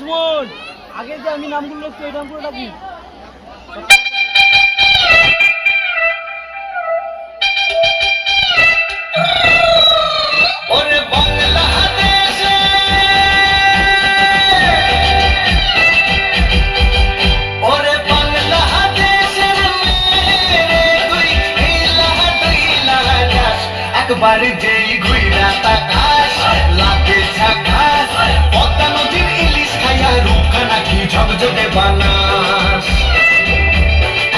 শোন, আগে যে আমি নামগুলো লিখছি ওই নামগুলো কি? ওরে বাংলাদেশে ওরে বাংলাদেশের মেরে তুই হিলা যাস একবার যেই ঘুইরা তাকাস লাগে ঝাকাস পদ্মা নদীর ইলিশ খাইয়া রূপখানা কি ঝকঝকে বানাস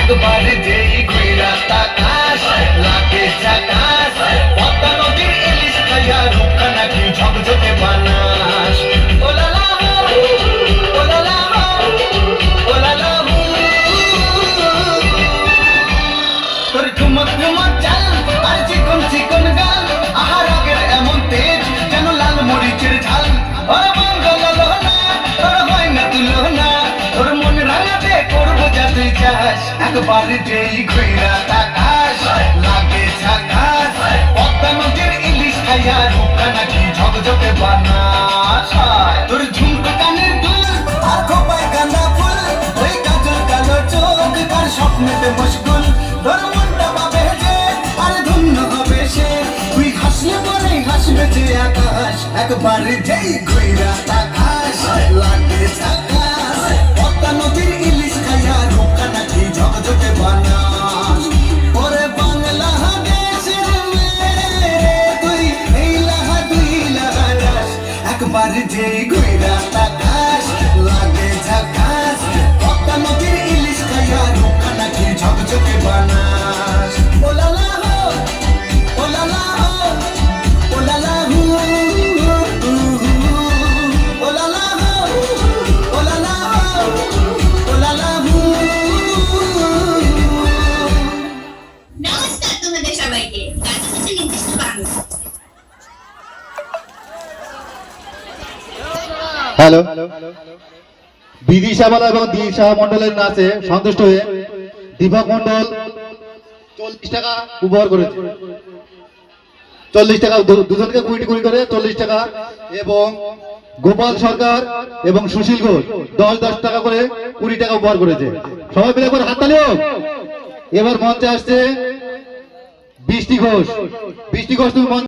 একবার যেই ঘুইরা তাকাস লাগে ঝাকাস পদ্মা নদীর ইলিশ খাইয়া রূপখানা কি ঝকঝকে বানাস ও লালা ও লালা ও লালা তোর ঠুমক ঠুমক চাল আর চিকন চিকন গাল আহার আগের এমন তেজ যেন লাল মরিচের ঝাল ওরে বাংলা তোর হয় না তুলনা তোর মন রাঙাতে করবো যা তুই চাস একবার যেই ঘুইরা তাকাস লাগে ঝাকাস পদ্মা নদীর ইলিশ খাইয়া রূপখানা কি ঝকঝকে বানাস তোর ঝুমকো কানের দুল আর খোপায় গাঁদা ফুল ওই কাজল কালো চোখ তার স্বপ্নেতে মশগুল তোর মনটা পাবে যে আর ধন্য হবে সে তুই হাসলে পরে হাসবে যে আকাশ একবার যেই ঘুইরা তাকাস লাগে ঝাকাস পদ্মা নদীর ইলিশ খাইয়া রূপখানা কি ঝকঝকে বানাস ওরে বাংলাদেশের মেরে তুই এই লাহা দুই লাহা যাস একবার যেই ঘুইরা তাকাস লাগে ঝাকাস পদ্মা নদীর ইলিশ খাইয়া রূপখানা কি ঝকঝকে বানাস ও লালা হো ও লালা হো ও লালা হু ও লালা হো ও লালা হো ও লালা হু নমস্কার তোমাদের সবাইকে। গান হচ্ছে নির্দিষ্ট বাংলা। হ্যালো, বিদিশাবালা এবং দিশা মন্ডলের নাচে সন্তুষ্ট হয়ে দীপক মন্ডল 40 টাকা উপহার করেছে। 40 টাকা দুজনকে 20 করে 40 টাকা এবং গোপাল সরকার এবং সুশীল ঘোষ 10 টাকা করে 20 টাকা উপহার করেছে। সবাই মিলে একবার হাততালি হোক। এবার মঞ্চে আসছে বৃষ্টি ঘোষ। বৃষ্টি ঘোষ তুমি